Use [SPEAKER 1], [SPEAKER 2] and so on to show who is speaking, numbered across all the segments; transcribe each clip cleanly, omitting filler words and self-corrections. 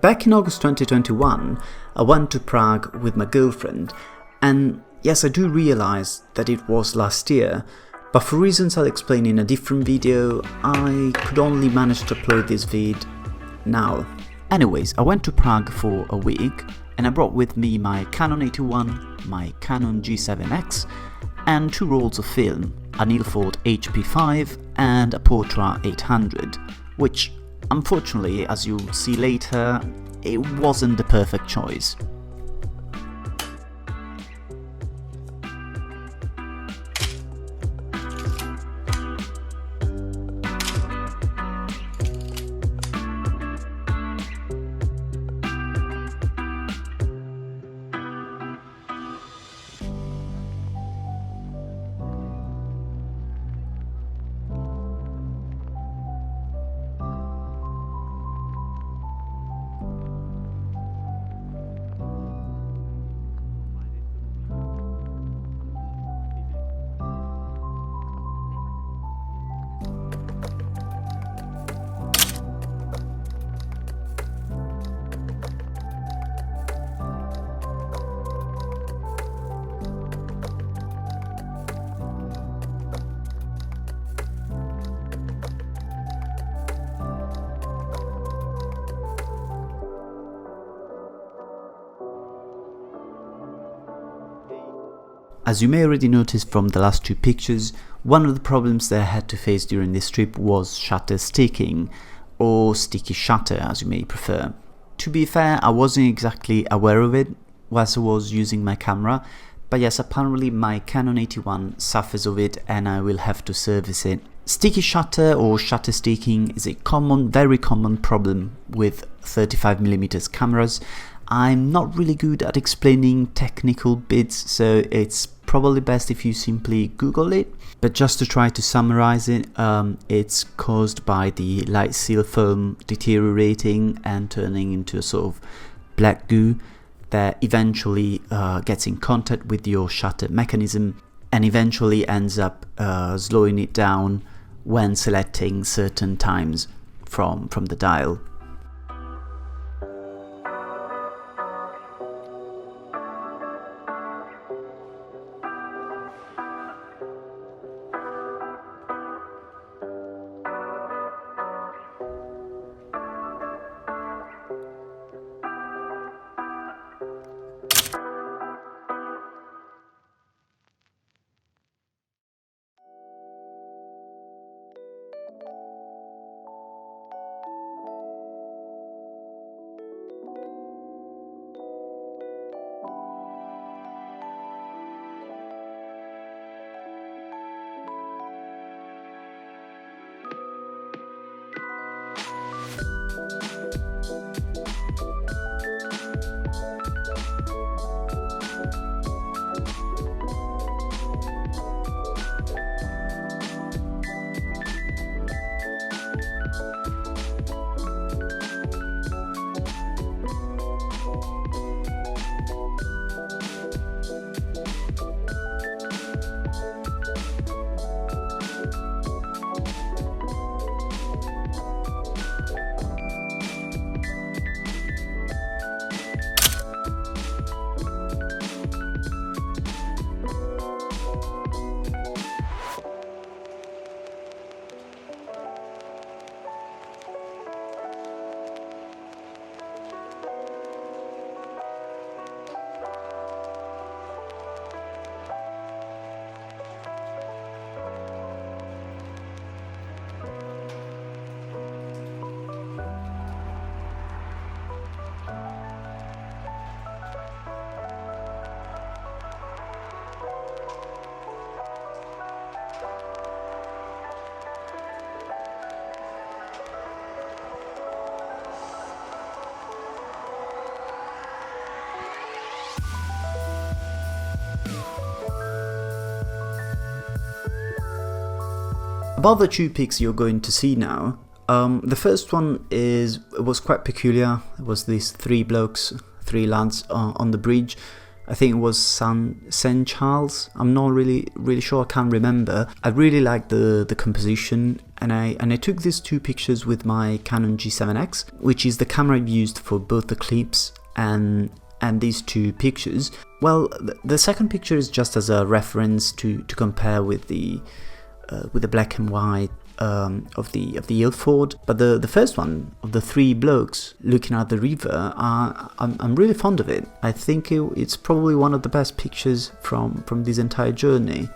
[SPEAKER 1] Back in August 2021, I went to Prague with my girlfriend, and yes, I do realize that it was last year, but for reasons I'll explain in a different video, I could only manage to upload this vid now. Anyways, I went to Prague for a week, and I brought with me my Canon 81, my Canon G7X, and 2 rolls of film, an Ilford HP5 and a Portra 800, which unfortunately, as you'll see later, it wasn't the perfect choice. As you may already notice from the last 2 pictures, one of the problems that I had to face during this trip was shutter sticking, or sticky shutter as you may prefer. To be fair, I wasn't exactly aware of it whilst I was using my camera, but yes, apparently my Canon 81 suffers of it and I will have to service it. Sticky shutter or shutter sticking is a very common problem with 35mm cameras. I'm not really good at explaining technical bits, so it's probably best if you simply Google it. But just to try to summarize it, it's caused by the light seal film deteriorating and turning into a sort of black goo that eventually gets in contact with your shutter mechanism and eventually ends up slowing it down when selecting certain times from the dial. About the 2 pics you're going to see now, the first one was quite peculiar. It was these 3 blokes, 3 lads on the bridge I think it was St. Charles. I'm not really sure. I can't remember. I really liked the composition, and I took these two pictures with my Canon G7X, which is the camera I've used for both the clips and these two pictures. Well, the second picture is just as a reference to compare with the black and white of the Ilford, but the first one of the three blokes looking at the river, I'm really fond of it. I think it's probably one of the best pictures from this entire journey.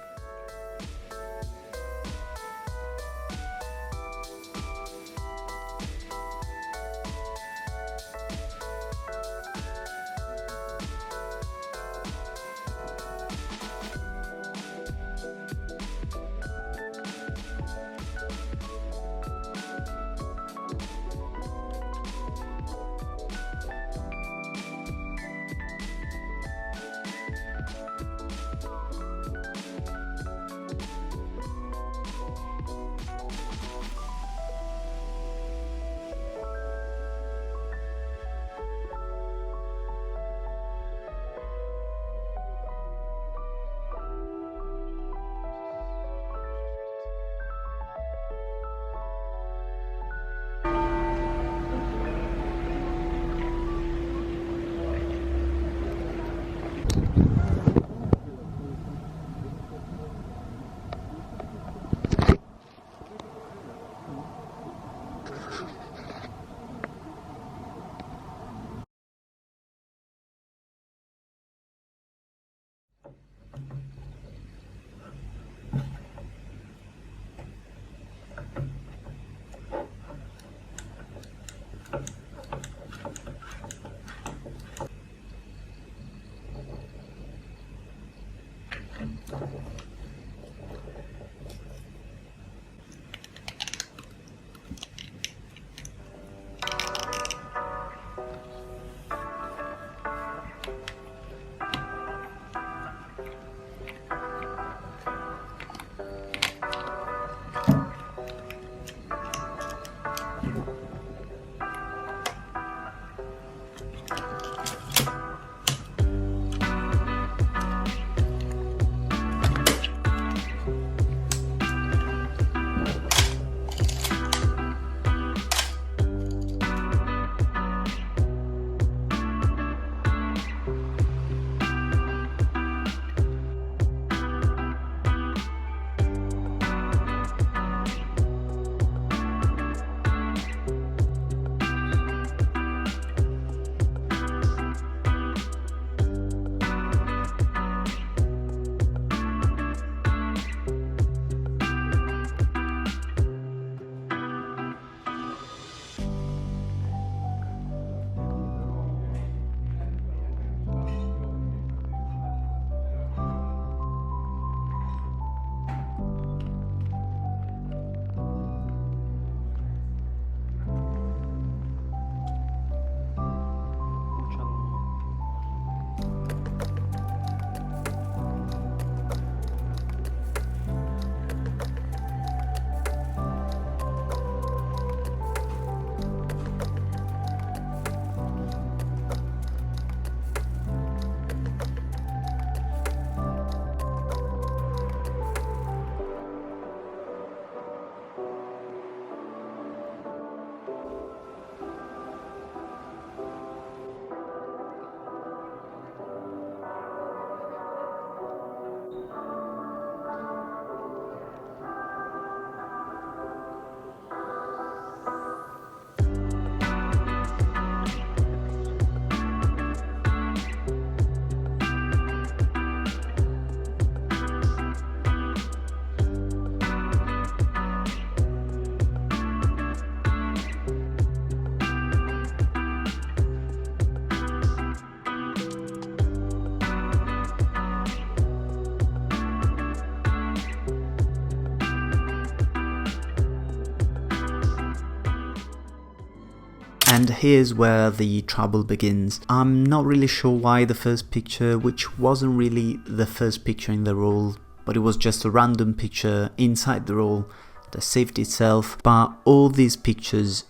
[SPEAKER 1] And here's where the trouble begins. I'm not really sure why the first picture, which wasn't really the first picture in the roll, but it was just a random picture inside the roll that saved itself, but all these pictures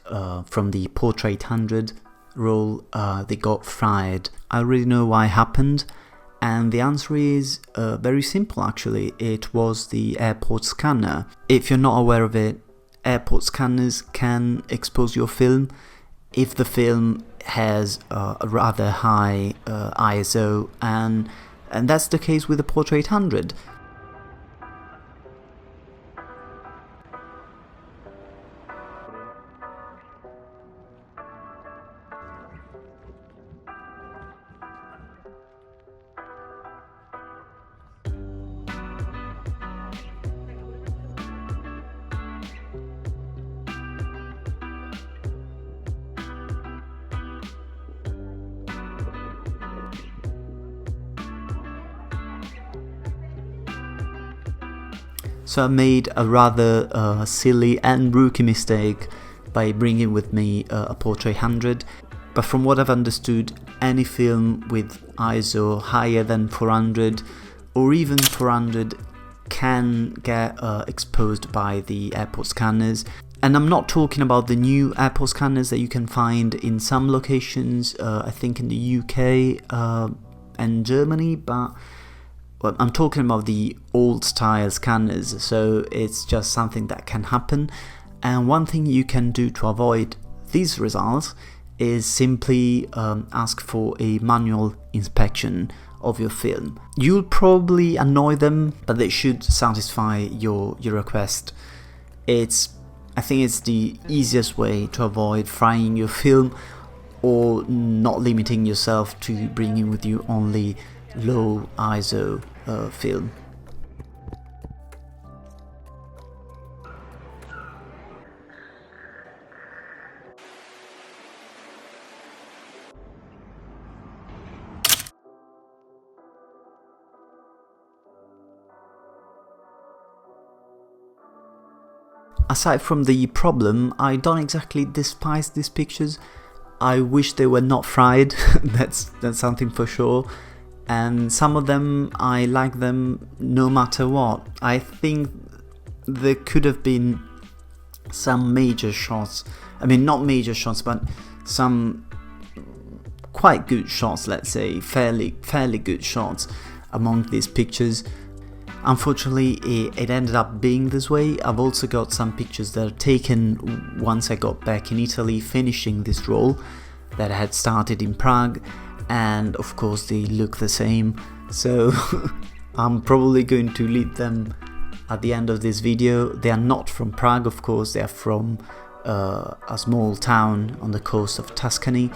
[SPEAKER 1] from the Portra 800 roll, they got fried. I already know why it happened. And the answer is very simple actually. It was the airport scanner. If you're not aware of it, airport scanners can expose your film if the film has a rather high ISO, and that's the case with the Portra 800. So I made a rather silly and rookie mistake by bringing with me a Portra 800, but from what I've understood, any film with ISO higher than 400 or even 400 can get exposed by the airport scanners. And I'm not talking about the new airport scanners that you can find in some locations, I think in the UK and Germany, but well, I'm talking about the old style scanners, so it's just something that can happen. And one thing you can do to avoid these results is simply ask for a manual inspection of your film. You'll probably annoy them, but they should satisfy your request. I think it's the easiest way to avoid frying your film or not limiting yourself to bringing with you only low ISO film. Aside from the problem, I don't exactly despise these pictures. I wish they were not fried, that's something for sure. And some of them, I like them no matter what. I think there could have been some major shots, I mean not major shots, but some quite good shots, let's say, fairly good shots among these pictures. Unfortunately, it ended up being this way. I've also got some pictures that are taken once I got back in Italy finishing this role that I had started in Prague, and of course they look the same, so I'm probably going to leave them at the end of this video. They are not from Prague, of course, they are from a small town on the coast of Tuscany.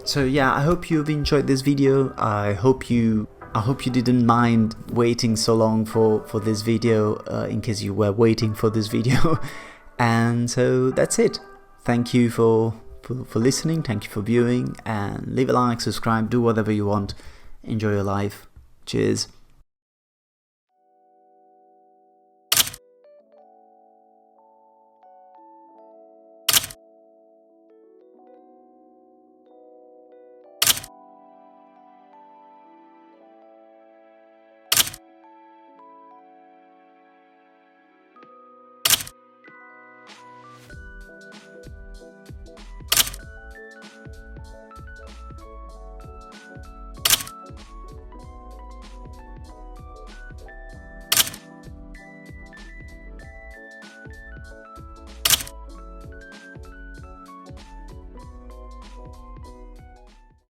[SPEAKER 1] So yeah, I hope you've enjoyed this video. I hope you didn't mind waiting so long for this video, in case you were waiting for this video. And so that's it. Thank you for listening, thank you for viewing, and leave a like, subscribe, do whatever you want. Enjoy your life. Cheers.